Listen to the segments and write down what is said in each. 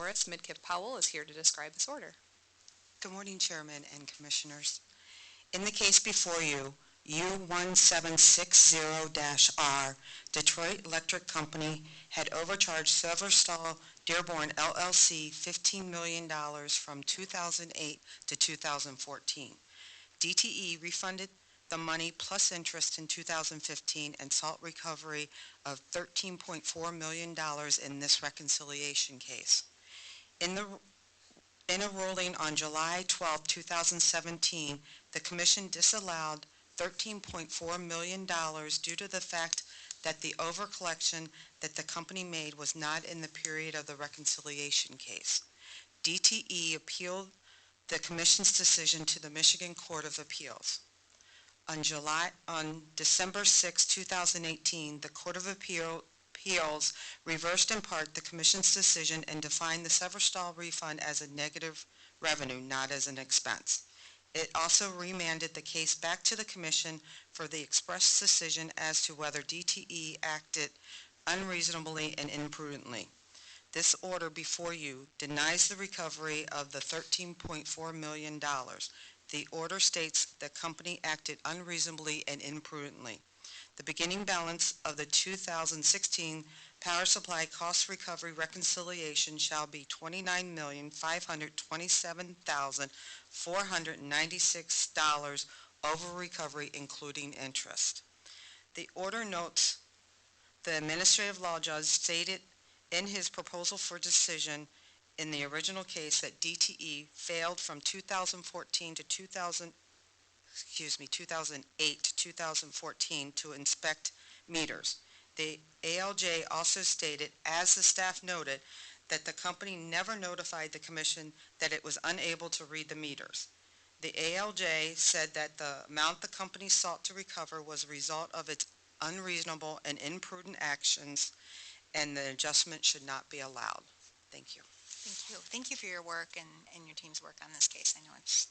Doris Midkiff-Powell is here to describe this order. Good morning, Chairman and Commissioners. In the case before you, U1760-R, Detroit Electric Company had overcharged Severstal Dearborn LLC $15 million from 2008 to 2014. DTE refunded the money plus interest in 2015 and sought recovery of $13.4 million in this reconciliation case. In a ruling on July 12, 2017, the Commission disallowed $13.4 million due to the fact that the overcollection that the company made was not in the period of the reconciliation case. DTE appealed the Commission's decision to the Michigan Court of Appeals. On December 6, 2018, the Court of Appeals reversed in part the Commission's decision and defined the Severstal refund as a negative revenue, not as an expense. It also remanded the case back to the Commission for the express decision as to whether DTE acted unreasonably and imprudently. This order before you denies the recovery of the $13.4 million. The order states the company acted unreasonably and imprudently. The beginning balance of the 2016 Power Supply Cost Recovery Reconciliation shall be $29,527,496 over recovery, including interest. The order notes the administrative law judge stated in his proposal for decision in the original case that DTE failed from 2008 to 2014 to inspect meters. The ALJ also stated, as the staff noted, that the company never notified the Commission that it was unable to read the meters. The ALJ said that the amount the company sought to recover was a result of its unreasonable and imprudent actions, and the adjustment should not be allowed. Thank you. Thank you. Thank you for your work and your team's work on this case. I know it's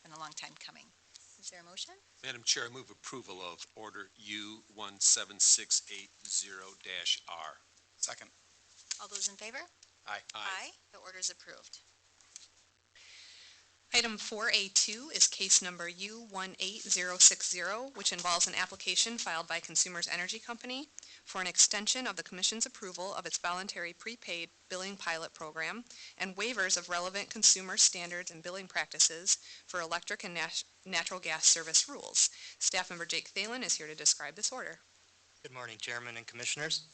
been a long time coming. Is there a motion? Madam Chair, I move approval of Order U17680-R. Second. All those in favor? Aye. Aye. The order is approved. Item 4A2 is case number U18060, which involves an application filed by Consumers Energy Company for an extension of the Commission's approval of its voluntary prepaid billing pilot program and waivers of relevant consumer standards and billing practices for electric and natural gas service rules. Staff member Jake Thalen is here to describe this order. Good morning, Chairman and Commissioners.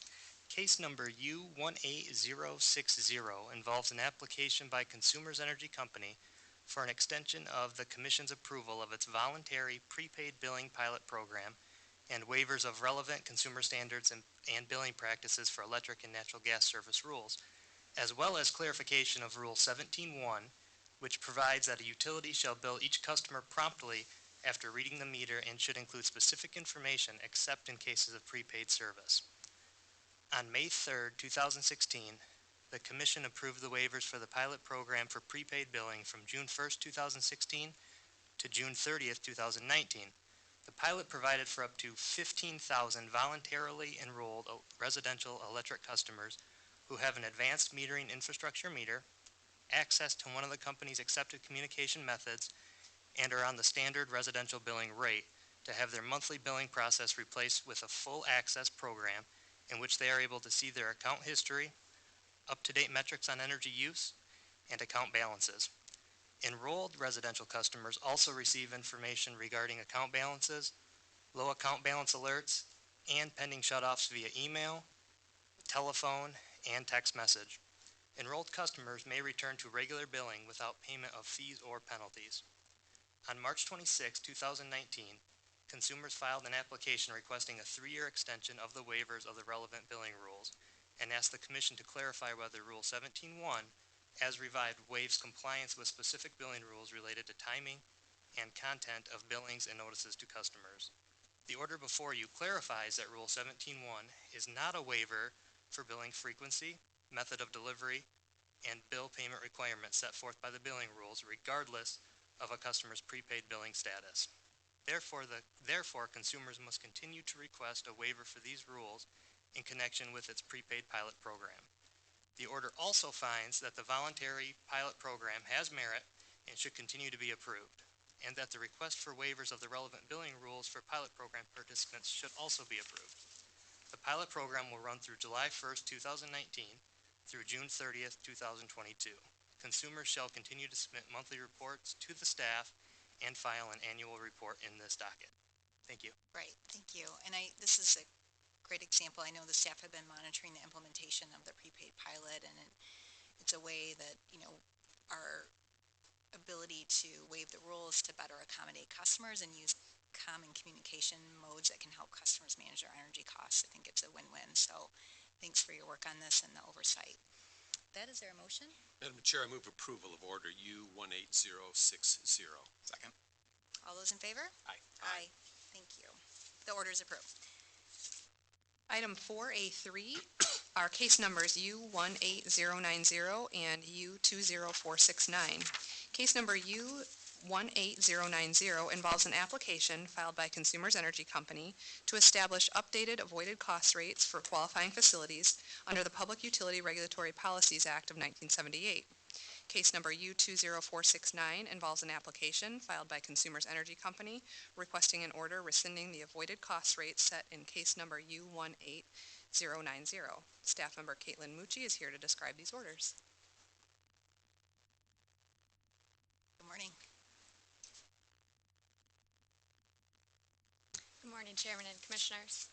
Case number U18060 involves an application by Consumers Energy Company for an extension of the Commission's approval of its voluntary prepaid billing pilot program and waivers of relevant consumer standards and billing practices for electric and natural gas service rules, as well as clarification of Rule 17.1, which provides that a utility shall bill each customer promptly after reading the meter and should include specific information except in cases of prepaid service. On May 3, 2016, the Commission approved the waivers for the pilot program for prepaid billing from June 1, 2016 to June 30, 2019. The pilot provided for up to 15,000 voluntarily enrolled residential electric customers who have an advanced metering infrastructure meter, access to one of the company's accepted communication methods, and are on the standard residential billing rate to have their monthly billing process replaced with a full access program in which they are able to see their account history, up-to-date metrics on energy use, and account balances. Enrolled residential customers also receive information regarding account balances, low account balance alerts, and pending shutoffs via email, telephone, and text message. Enrolled customers may return to regular billing without payment of fees or penalties. On March 26, 2019, consumers filed an application requesting a 3-year extension of the waivers of the relevant billing rules and asked the Commission to clarify whether Rule 17.1, as revived, waives compliance with specific billing rules related to timing and content of billings and notices to customers. The order before you clarifies that Rule 17.1 is not a waiver for billing frequency, method of delivery, and bill payment requirements set forth by the billing rules, regardless of a customer's prepaid billing status. Therefore, consumers must continue to request a waiver for these rules in connection with its prepaid pilot program. The order also finds that the voluntary pilot program has merit and should continue to be approved, and that the request for waivers of the relevant billing rules for pilot program participants should also be approved. The pilot program will run through July 1st, 2019 through June 30th, 2022. Consumers shall continue to submit monthly reports to the staff and file an annual report in this docket. Thank you. Right, thank you. And this is a great example. I know the staff have been monitoring the implementation of the prepaid pilot, and it's a way that, our ability to waive the rules to better accommodate customers and use common communication modes that can help customers manage their energy costs. I think it's a win-win. So thanks for your work on this and the oversight. That is there a motion? Madam Chair, I move approval of Order U18060. Second. All those in favor? Aye. Aye. Thank you. The order is approved. Item 4A3 are case numbers U18090 and U20469. Case number U18090 involves an application filed by Consumers Energy Company to establish updated avoided cost rates for qualifying facilities under the Public Utility Regulatory Policies Act of 1978. Case number U20469 involves an application filed by Consumers Energy Company requesting an order rescinding the avoided cost rates set in case number U18090. Staff member Caitlin Mucci is here to describe these orders. Good morning. Good morning, Chairman and Commissioners.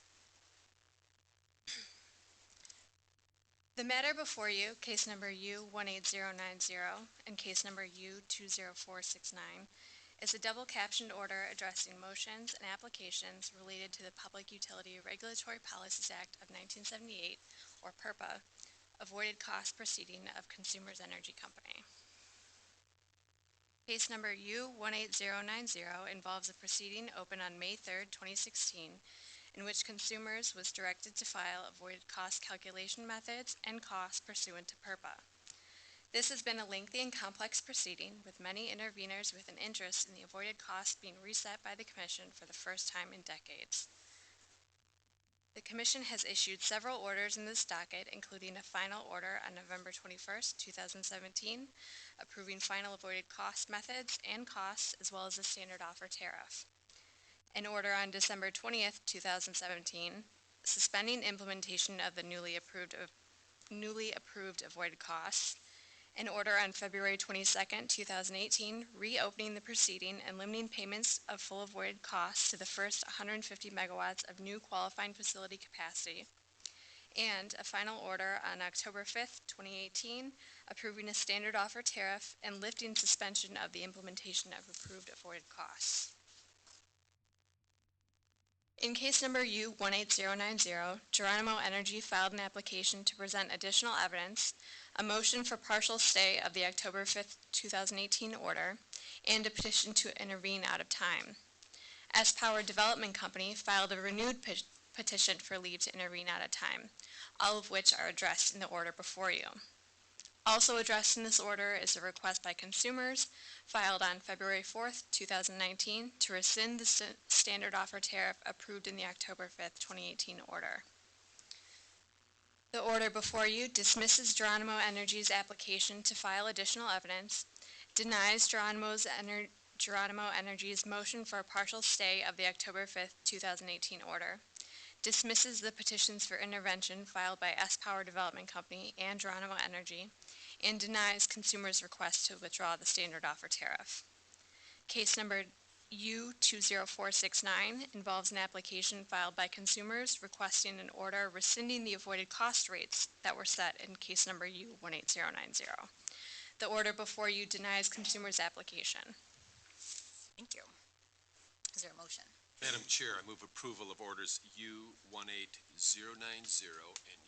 The matter before you, case number U18090 and case number U20469, is a double-captioned order addressing motions and applications related to the Public Utility Regulatory Policies Act of 1978, or PURPA, avoided cost proceeding of Consumers Energy Company. Case number U18090 involves a proceeding opened on May 3, 2016, in which Consumers was directed to file avoided cost calculation methods and costs pursuant to PURPA. This has been a lengthy and complex proceeding, with many interveners with an interest in the avoided costs being reset by the Commission for the first time in decades. The Commission has issued several orders in this docket, including a final order on November 21, 2017, approving final avoided cost methods and costs, as well as a standard offer tariff. An order on December 20, 2017, suspending implementation of the newly approved avoided costs. An order on February 22, 2018, reopening the proceeding and limiting payments of full avoided costs to the first 150 megawatts of new qualifying facility capacity. And a final order on October 5, 2018, approving a standard offer tariff and lifting suspension of the implementation of approved avoided costs. In case number U18090, Geronimo Energy filed an application to present additional evidence, a motion for partial stay of the October 5, 2018 order, and a petition to intervene out of time. S-Power Development Company filed a renewed petition for leave to intervene out of time, all of which are addressed in the order before you. Also addressed in this order is a request by Consumers, filed on February 4, 2019, to rescind the standard offer tariff approved in the October 5, 2018 order. The order before you dismisses Geronimo Energy's application to file additional evidence, denies Geronimo Energy's motion for a partial stay of the October 5, 2018 order, dismisses the petitions for intervention filed by S-Power Development Company and Geronimo Energy, and denies Consumers' request to withdraw the standard offer tariff. Case number U20469 involves an application filed by Consumers requesting an order rescinding the avoided cost rates that were set in case number U18090. The order before you denies Consumers' application. Thank you. Is there a motion? Madam Chair, I move approval of Orders U18090 and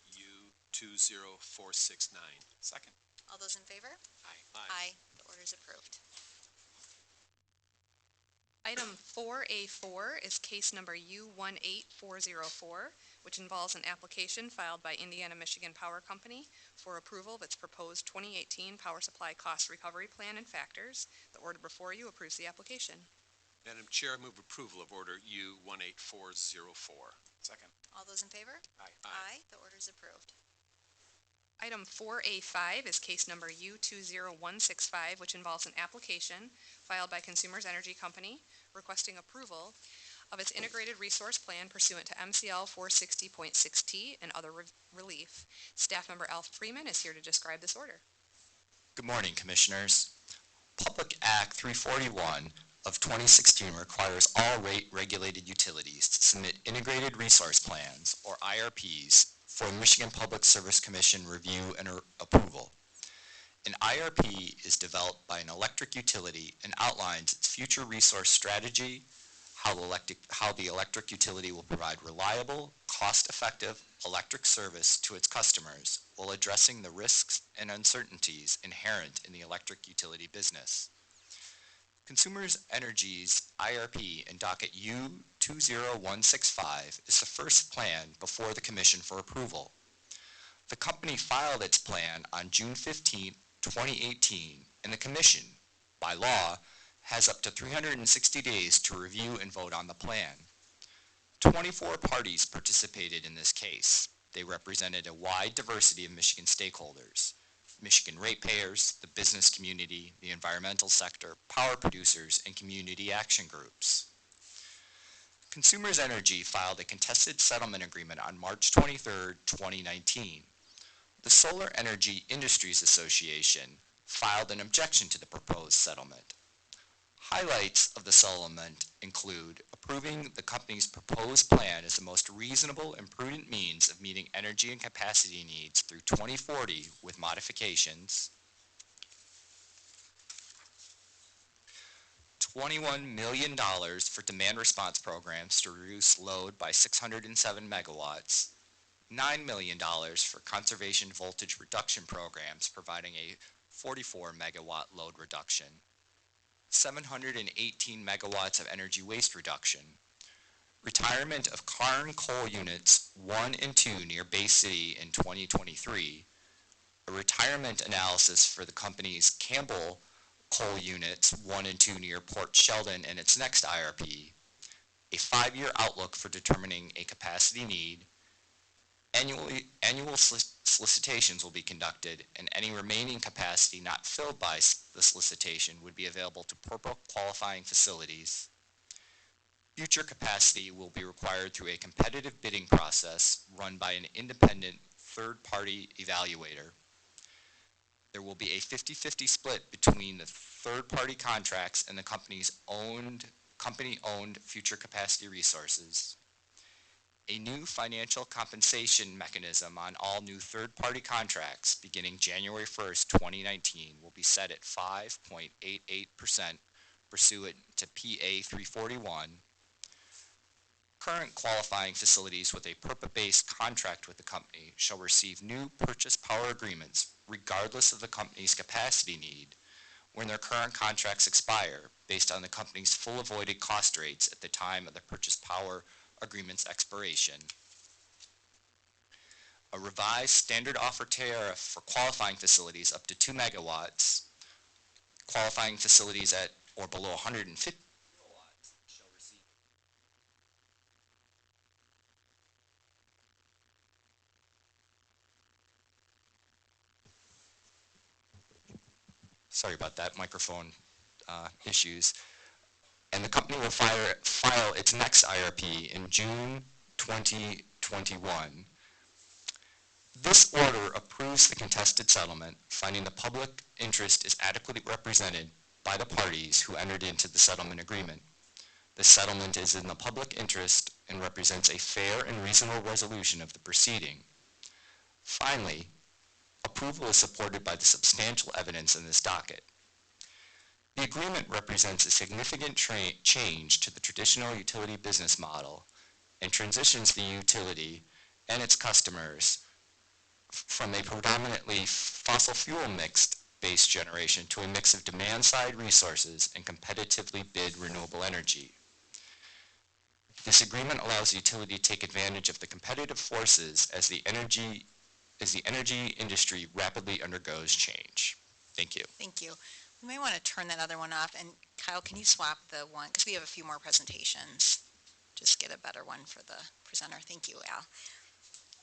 U20469. Second. All those in favor? Aye. Aye. The order is approved. Item 4A4 is case number U18404, which involves an application filed by Indiana-Michigan Power Company for approval of its proposed 2018 Power Supply Cost Recovery Plan and Factors. The order before you approves the application. Madam Chair, I move approval of Order U18404. Second. All those in favor? Aye. Aye. The order is approved. Item 4A5 is case number U20165, which involves an application filed by Consumers Energy Company requesting approval of its integrated resource plan pursuant to MCL 460.6T and other relief. Staff member Alf Freeman is here to describe this order. Good morning, Commissioners. Public Act 341 of 2016 requires all rate-regulated utilities to submit Integrated Resource Plans, or IRPs, for the Michigan Public Service Commission review and approval. An IRP is developed by an electric utility and outlines its future resource strategy, how the electric utility will provide reliable, cost-effective electric service to its customers while addressing the risks and uncertainties inherent in the electric utility business. Consumers Energy's IRP in docket U20165 is the first plan before the Commission for approval. The company filed its plan on June 15, 2018, and the Commission, by law, has up to 360 days to review and vote on the plan. 24 parties participated in this case. They represented a wide diversity of Michigan stakeholders: Michigan ratepayers, the business community, the environmental sector, power producers, and community action groups. Consumers Energy filed a contested settlement agreement on March 23, 2019. The Solar Energy Industries Association filed an objection to the proposed settlement. Highlights of the settlement include approving the company's proposed plan as the most reasonable and prudent means of meeting energy and capacity needs through 2040 with modifications, $21 million for demand response programs to reduce load by 607 megawatts, $9 million for conservation voltage reduction programs providing a 44 megawatt load reduction, 718 megawatts of energy waste reduction, retirement of Karn coal units 1 and 2 near Bay City in 2023, a retirement analysis for the company's Campbell coal units 1 and 2 near Port Sheldon in its next IRP, a 5-year outlook for determining a capacity need. Annual solicitations will be conducted, and any remaining capacity not filled by the solicitation would be available to PURPA qualifying facilities. Future capacity will be required through a competitive bidding process run by an independent third-party evaluator. There will be a 50-50 split between the third-party contracts and the company-owned future capacity resources. A new financial compensation mechanism on all new third-party contracts beginning January 1st, 2019 will be set at 5.88% pursuant to PA 341. Current qualifying facilities with a PURPA-based contract with the company shall receive new purchase power agreements regardless of the company's capacity need when their current contracts expire based on the company's full avoided cost rates at the time of the purchase power agreement's expiration. A revised standard offer tariff for qualifying facilities up to 2 megawatts, qualifying facilities at or below 150 kilowatts shall receive. Sorry about that, microphone issues. And the company will file its next IRP in June 2021. This order approves the contested settlement, finding the public interest is adequately represented by the parties who entered into the settlement agreement. The settlement is in the public interest and represents a fair and reasonable resolution of the proceeding. Finally, approval is supported by the substantial evidence in this docket. The agreement represents a significant change to the traditional utility business model and transitions the utility and its customers from a predominantly fossil fuel mixed-based generation to a mix of demand-side resources and competitively bid renewable energy. This agreement allows the utility to take advantage of the competitive forces as the energy industry rapidly undergoes change. Thank you. Thank you. We may want to turn that other one off. And Kyle, can you swap the one? Because we have a few more presentations. Just get a better one for the presenter. Thank you, Al.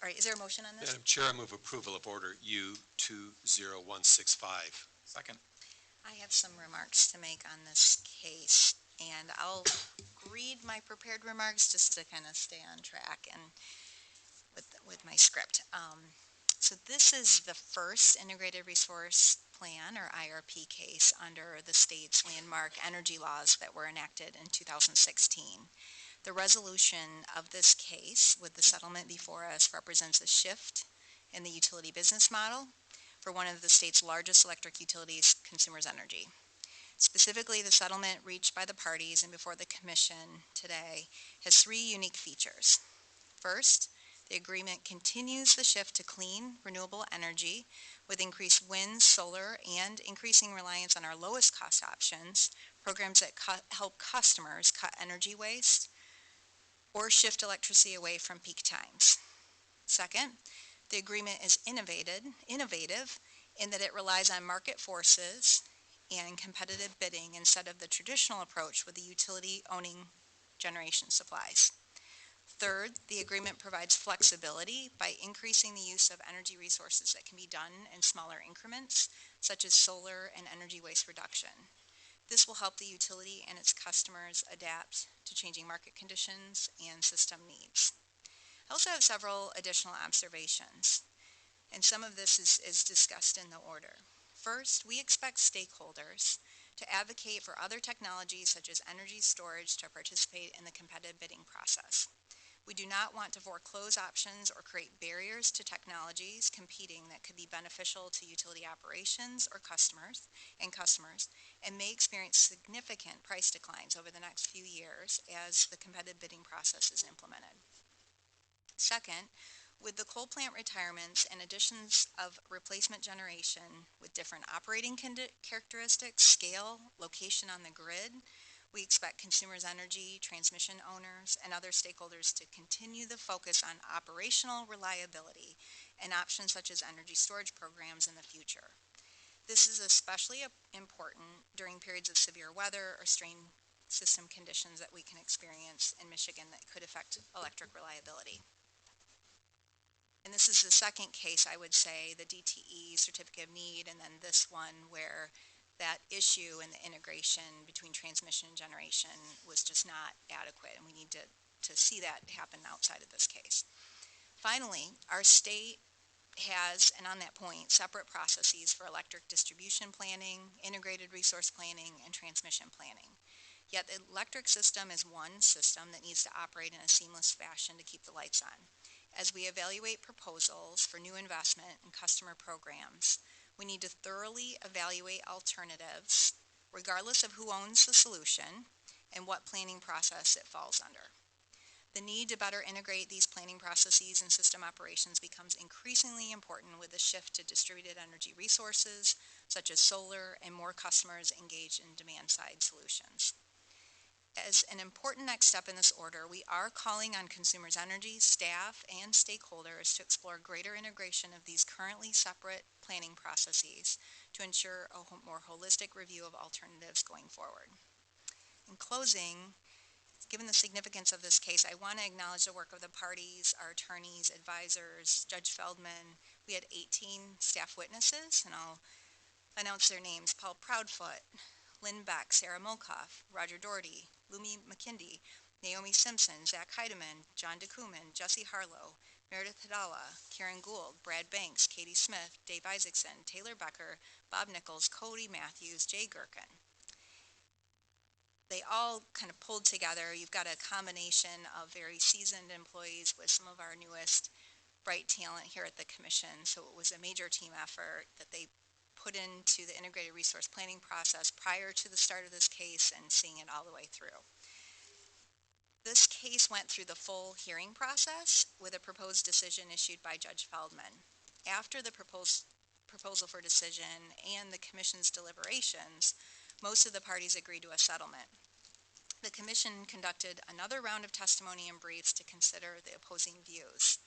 All right, is there a motion on this? Madam Chair, I move approval of Order U20165. Second. I have some remarks to make on this case, and I'll read my prepared remarks just to kind of stay on track and with my script. So this is the first Integrated Resource Plan, or IRP, case under the state's landmark energy laws that were enacted in 2016. The resolution of this case with the settlement before us represents a shift in the utility business model for one of the state's largest electric utilities, Consumers Energy. Specifically, the settlement reached by the parties and before the Commission today has three unique features. First, the agreement continues the shift to clean, renewable energy with increased wind, solar, and increasing reliance on our lowest cost options, programs that help customers cut energy waste or shift electricity away from peak times. Second, the agreement is innovative in that it relies on market forces and competitive bidding instead of the traditional approach with the utility owning generation supplies. Third, the agreement provides flexibility by increasing the use of energy resources that can be done in smaller increments, such as solar and energy waste reduction. This will help the utility and its customers adapt to changing market conditions and system needs. I also have several additional observations, and some of this is discussed in the order. First, we expect stakeholders to advocate for other technologies such as energy storage to participate in the competitive bidding process. We do not want to foreclose options or create barriers to technologies competing that could be beneficial to utility operations or customers, and may experience significant price declines over the next few years as the competitive bidding process is implemented. Second, with the coal plant retirements and additions of replacement generation with different operating characteristics, scale, location on the grid, we expect Consumers Energy, transmission owners, and other stakeholders to continue the focus on operational reliability and options such as energy storage programs in the future. This is especially important during periods of severe weather or strained system conditions that we can experience in Michigan that could affect electric reliability. And this is the second case, I would say, the DTE Certificate of Need, and then this one where that issue and the integration between transmission and generation was just not adequate, and we need to see that happen outside of this case. Finally, our state has, and on that point, separate processes for electric distribution planning, integrated resource planning, and transmission planning. Yet the electric system is one system that needs to operate in a seamless fashion to keep the lights on. As we evaluate proposals for new investment and customer programs, we need to thoroughly evaluate alternatives, regardless of who owns the solution and what planning process it falls under. The need to better integrate these planning processes and system operations becomes increasingly important with the shift to distributed energy resources, such as solar, and more customers engaged in demand-side solutions. As an important next step in this order, we are calling on Consumers Energy, staff, and stakeholders to explore greater integration of these currently separate planning processes to ensure a more holistic review of alternatives going forward. In closing, given the significance of this case, I want to acknowledge the work of the parties, our attorneys, advisors, Judge Feldman. We had 18 staff witnesses, and I'll announce their names: Paul Proudfoot, Lynn Beck, Sarah Molkoff, Roger Doherty, Lumi McKindy, Naomi Simpson, Zach Heidemann, John DeKuman, Jesse Harlow, Meredith Hidala, Karen Gould, Brad Banks, Katie Smith, Dave Isaacson, Taylor Becker, Bob Nichols, Cody Matthews, Jay Gherkin. They all kind of pulled together. You've got a combination of very seasoned employees with some of our newest bright talent here at the Commission, so it was a major team effort that they put into the integrated resource planning process prior to the start of this case and seeing it all the way through. This case went through the full hearing process with a proposed decision issued by Judge Feldman. After the proposal for decision and the Commission's deliberations, most of the parties agreed to a settlement. The Commission conducted another round of testimony and briefs to consider the opposing views.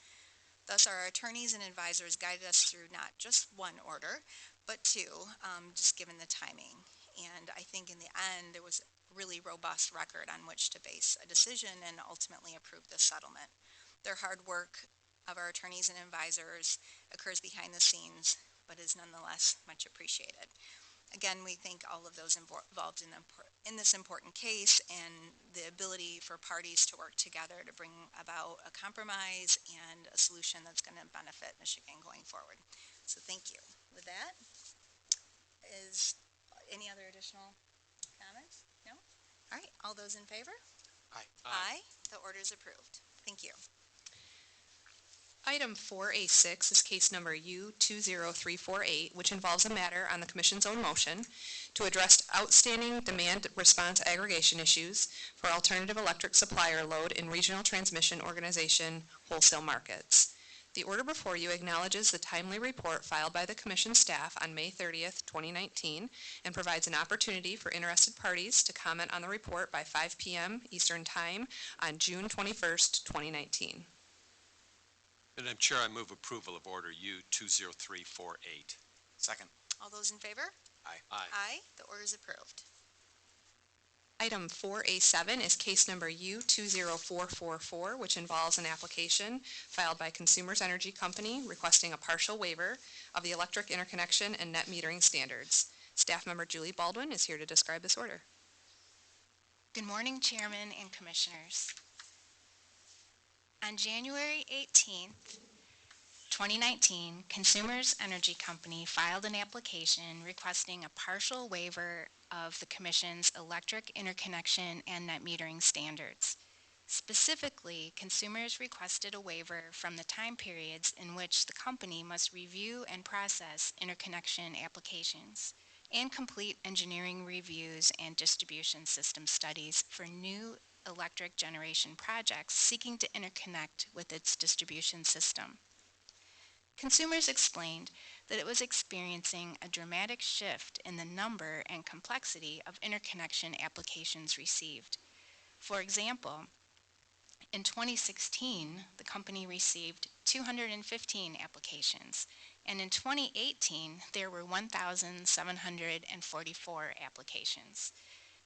Thus, our attorneys and advisors guided us through not just one order, but two, just given the timing. And I think in the end, there was a really robust record on which to base a decision and ultimately approve this settlement. Their hard work of our attorneys and advisors occurs behind the scenes, but is nonetheless much appreciated. Again, we thank all of those involved in this important case and the ability for parties to work together to bring about a compromise and a solution that's going to benefit Michigan going forward. So thank you. With that, is any other additional comments? No? All right, all those in favor? Aye. Aye. The order is approved. Thank you. Item 4A6 is case number U20348, which involves a matter on the Commission's own motion to address outstanding demand response aggregation issues for alternative electric supplier load in regional transmission organization wholesale markets. The order before you acknowledges the timely report filed by the Commission staff on May 30th, 2019, and provides an opportunity for interested parties to comment on the report by 5 p.m. Eastern Time on June 21st, 2019. Madam Chair, I move approval of Order U20348. Second. All those in favor? Aye. Aye. The order is approved. Item 4A7 is case number U20444, which involves an application filed by Consumers Energy Company requesting a partial waiver of the electric interconnection and net metering standards. Staff member Julie Baldwin is here to describe this order. Good morning, Chairman and Commissioners. On January 18th, 2019, Consumers Energy Company filed an application requesting a partial waiver of the Commission's electric interconnection and net metering standards. Specifically, consumers requested a waiver from the time periods in which the company must review and process interconnection applications and complete engineering reviews and distribution system studies for new electric generation projects seeking to interconnect with its distribution system. Consumers explained that it was experiencing a dramatic shift in the number and complexity of interconnection applications received. For example, in 2016, the company received 215 applications, and in 2018, there were 1,744 applications.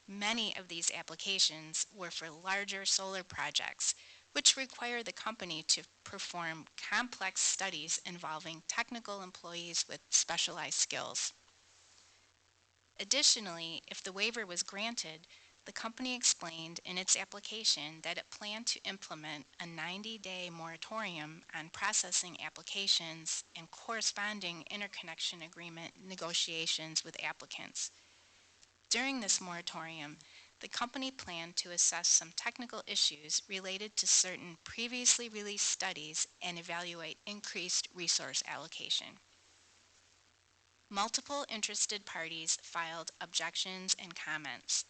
Many of these applications were for larger solar projects, which require the company to perform complex studies involving technical employees with specialized skills. Additionally, if the waiver was granted, the company explained in its application that it planned to implement a 90-day moratorium on processing applications and corresponding interconnection agreement negotiations with applicants. During this moratorium, the company planned to assess some technical issues related to certain previously released studies and evaluate increased resource allocation. Multiple interested parties filed objections and comments.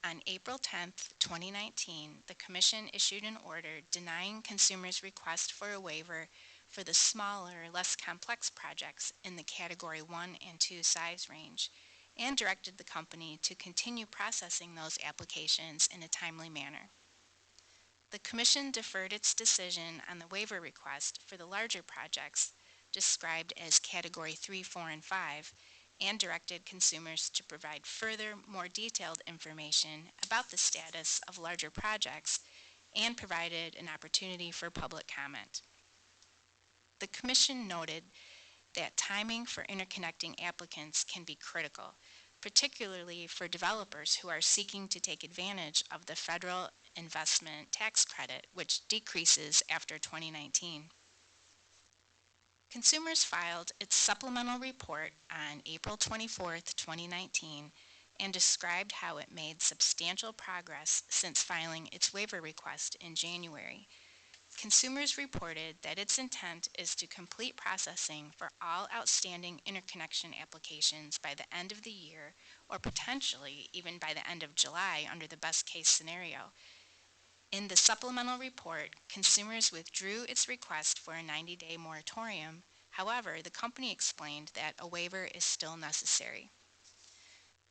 On April 10, 2019, the Commission issued an order denying consumers' request for a waiver for the smaller, less complex projects in the Category 1 and 2 size range, and directed the company to continue processing those applications in a timely manner. The Commission deferred its decision on the waiver request for the larger projects, described as Category 3, 4, and 5, and directed consumers to provide further, more detailed information about the status of larger projects and provided an opportunity for public comment. The Commission noted that timing for interconnecting applicants can be critical, particularly for developers who are seeking to take advantage of the federal investment tax credit, which decreases after 2019. Consumers filed its supplemental report on April 24, 2019, and described how it made substantial progress since filing its waiver request in January. Consumers reported that its intent is to complete processing for all outstanding interconnection applications by the end of the year, or potentially even by the end of July under the best-case scenario. In the supplemental report, consumers withdrew its request for a 90-day moratorium. However, the company explained that a waiver is still necessary.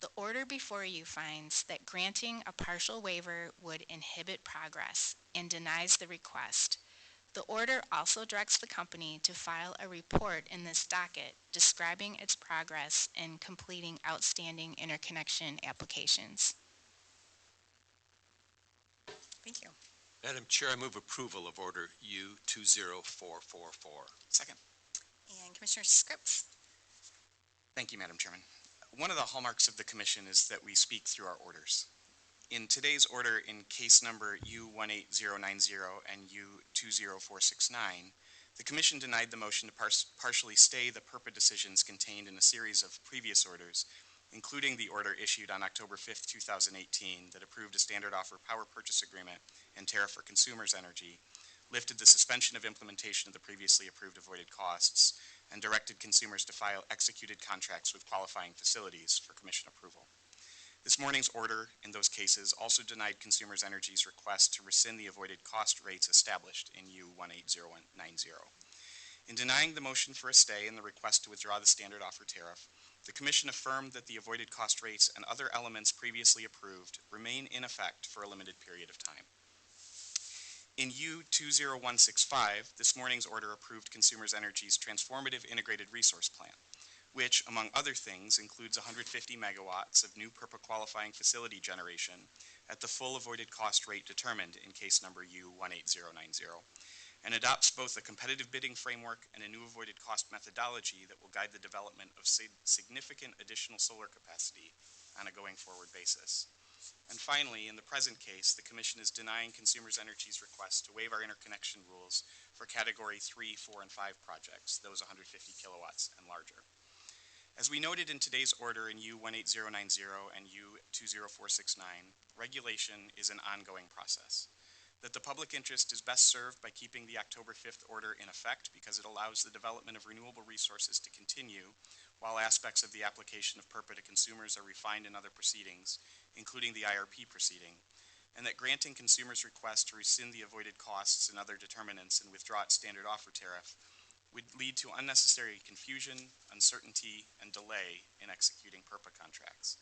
The order before you finds that granting a partial waiver would inhibit progress and denies the request. The order also directs the company to file a report in this docket describing its progress in completing outstanding interconnection applications. Thank you. Madam Chair, I move approval of Order U20444. Second. And Commissioner Scripps? Thank you, Madam Chairman. One of the hallmarks of the commission is that we speak through our orders. In today's order, in case number U18090 and U20469, the commission denied the motion to partially stay the PURPA decisions contained in a series of previous orders, including the order issued on October 5th, 2018 that approved a standard offer power purchase agreement and tariff for consumers' energy, lifted the suspension of implementation of the previously approved avoided costs, and directed consumers to file executed contracts with qualifying facilities for commission approval. This morning's order in those cases also denied Consumers Energy's request to rescind the avoided cost rates established in U18090. In denying the motion for a stay and the request to withdraw the standard offer tariff, the Commission affirmed that the avoided cost rates and other elements previously approved remain in effect for a limited period of time. In U20165, this morning's order approved Consumers Energy's Transformative Integrated Resource Plan, which, among other things, includes 150 megawatts of new PURPA qualifying facility generation at the full avoided cost rate determined in case number U18090, and adopts both a competitive bidding framework and a new avoided cost methodology that will guide the development of significant additional solar capacity on a going-forward basis. And finally, in the present case, the Commission is denying Consumers Energy's request to waive our interconnection rules for Category 3, 4, and 5 projects, those 150 kilowatts and larger. As we noted in today's order in U18090 and U20469, regulation is an ongoing process. That the public interest is best served by keeping the October 5th order in effect because it allows the development of renewable resources to continue while aspects of the application of PURPA to consumers are refined in other proceedings, including the IRP proceeding, and that granting consumers' requests to rescind the avoided costs and other determinants and withdraw its standard offer tariff would lead to unnecessary confusion, uncertainty, and delay in executing PURPA contracts.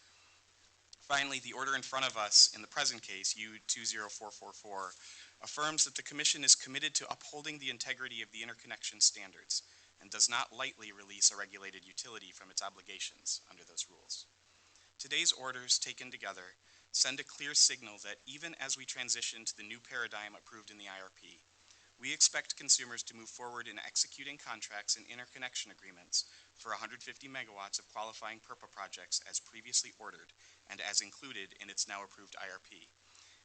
Finally, the order in front of us in the present case, U20444, affirms that the Commission is committed to upholding the integrity of the interconnection standards and does not lightly release a regulated utility from its obligations under those rules. Today's orders, taken together, send a clear signal that even as we transition to the new paradigm approved in the IRP, we expect consumers to move forward in executing contracts and interconnection agreements for 150 megawatts of qualifying PURPA projects as previously ordered and as included in its now approved IRP,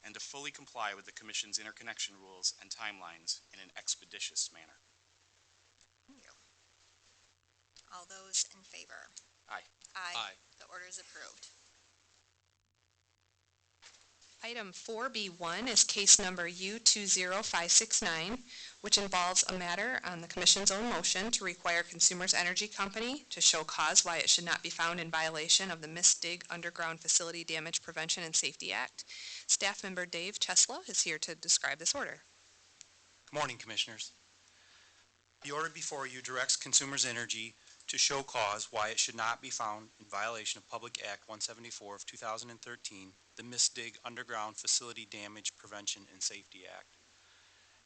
and to fully comply with the Commission's interconnection rules and timelines in an expeditious manner. Thank you. All those in favor? Aye. Aye. The order is approved. Item 4B1 is case number U20569, which involves a matter on the Commission's own motion to require Consumers Energy Company to show cause why it should not be found in violation of the Misdig Underground Facility Damage Prevention and Safety Act. Staff member Dave Chesla is here to describe this order. Good morning, Commissioners. The order before you directs Consumers Energy to show cause why it should not be found in violation of Public Act 174 of 2013, the Misdig Underground Facility Damage Prevention and Safety Act.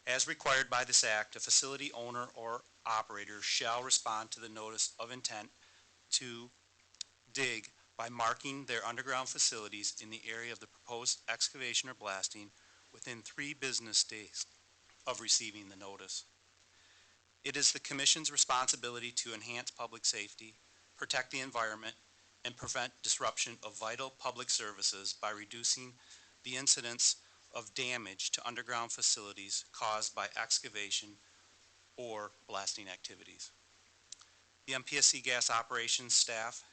As required by this act, a facility owner or operator shall respond to the notice of intent to dig by marking their underground facilities in the area of the proposed excavation or blasting within 3 business days of receiving the notice. It is the Commission's responsibility to enhance public safety, protect the environment, and prevent disruption of vital public services by reducing the incidence of damage to underground facilities caused by excavation or blasting activities. The MPSC gas operations staff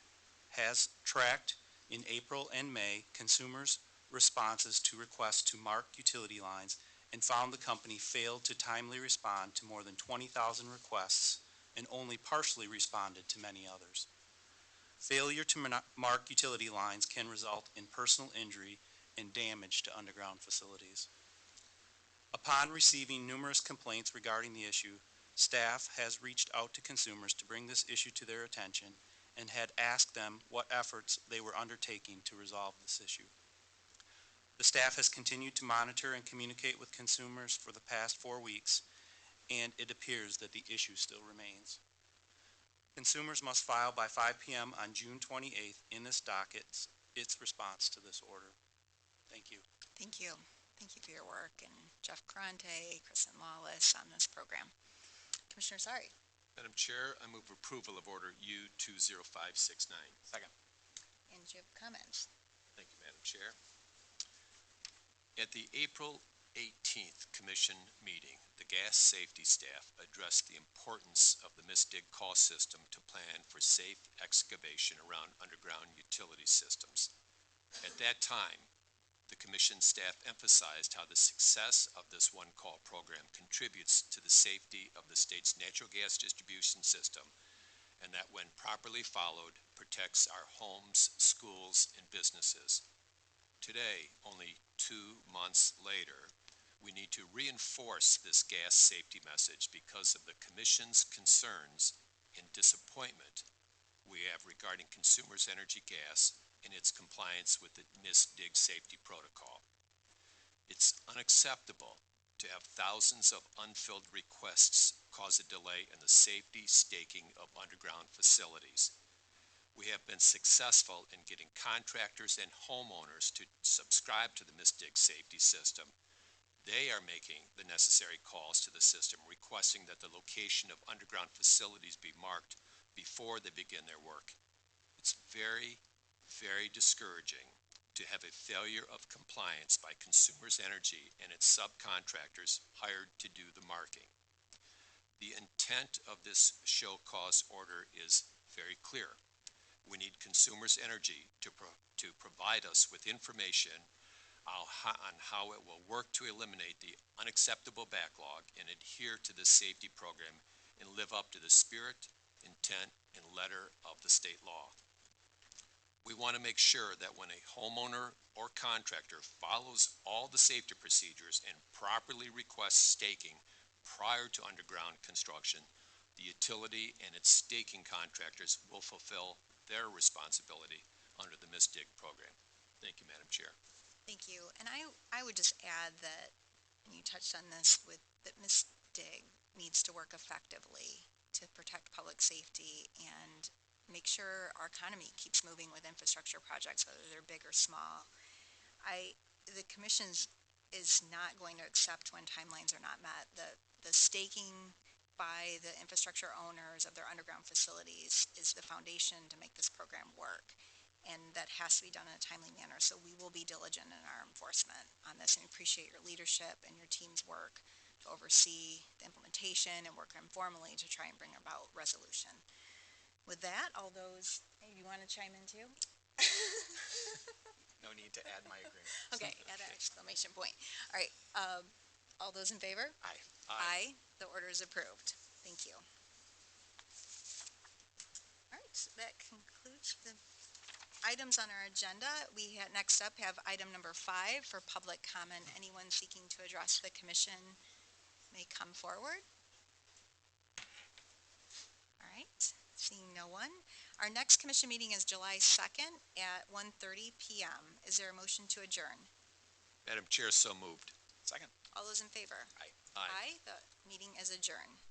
has tracked in April and May consumers' responses to requests to mark utility lines and found the company failed to timely respond to more than 20,000 requests and only partially responded to many others. Failure to mark utility lines can result in personal injury and damage to underground facilities. Upon receiving numerous complaints regarding the issue, staff has reached out to consumers to bring this issue to their attention and had asked them what efforts they were undertaking to resolve this issue. The staff has continued to monitor and communicate with consumers for the past 4 weeks, and it appears that the issue still remains. Consumers must file by 5 p.m. on June 28th in this docket its response to this order. Thank you. Thank you. Thank you for your work, and Jeff Carante, Kristen Lawless on this program. Commissioner Sari. Madam Chair, I move approval of Order U-20569. Second. And do you have comments? Thank you, Madam Chair. At the April 18th Commission meeting, the gas safety staff addressed the importance of the MISDIG call system to plan for safe excavation around underground utility systems. At that time, the Commission staff emphasized how the success of this one-call program contributes to the safety of the state's natural gas distribution system, and that when properly followed, protects our homes, schools, and businesses. Today, only 2 months later, we need to reinforce this gas safety message because of the Commission's concerns and disappointment we have regarding Consumers Energy Gas and its compliance with the MISDIG safety protocol. It's unacceptable to have thousands of unfilled requests cause a delay in the safety staking of underground facilities. We have been successful in getting contractors and homeowners to subscribe to the MISDIG safety system. They are making the necessary calls to the system, requesting that the location of underground facilities be marked before they begin their work. It's very, very discouraging to have a failure of compliance by Consumers Energy and its subcontractors hired to do the marking. The intent of this show cause order is very clear. We need Consumers Energy to provide us with information on how it will work to eliminate the unacceptable backlog and adhere to this safety program and live up to the spirit, intent, and letter of the state law. We want to make sure that when a homeowner or contractor follows all the safety procedures and properly requests staking prior to underground construction, the utility and its staking contractors will fulfill their responsibility under the MISDIG program. Thank you, Madam Chair. Thank you. And I would just add that, and you touched on this, that MISDIG needs to work effectively to protect public safety and make sure our economy keeps moving with infrastructure projects, whether they're big or small. The Commission is not going to accept when timelines are not met. The staking by the infrastructure owners of their underground facilities is the foundation to make this program work. And that has to be done in a timely manner. So we will be diligent in our enforcement on this, and we appreciate your leadership and your team's work to oversee the implementation and work informally to try and bring about resolution. With that, all those, hey, you want to chime in too? No need to add my agreement. Okay, add an exclamation point. All right, all those in favor? Aye. Aye. The order is approved. Thank you. All right, so that concludes the items on our agenda. We next up have item number 5 for public comment. Anyone seeking to address the Commission may come forward. All right, seeing no one. Our next Commission meeting is July 2nd at 1:30 p.m. Is there a motion to adjourn? Madam Chair, so moved. Second. All those in favor? Aye. Aye. The meeting is adjourned.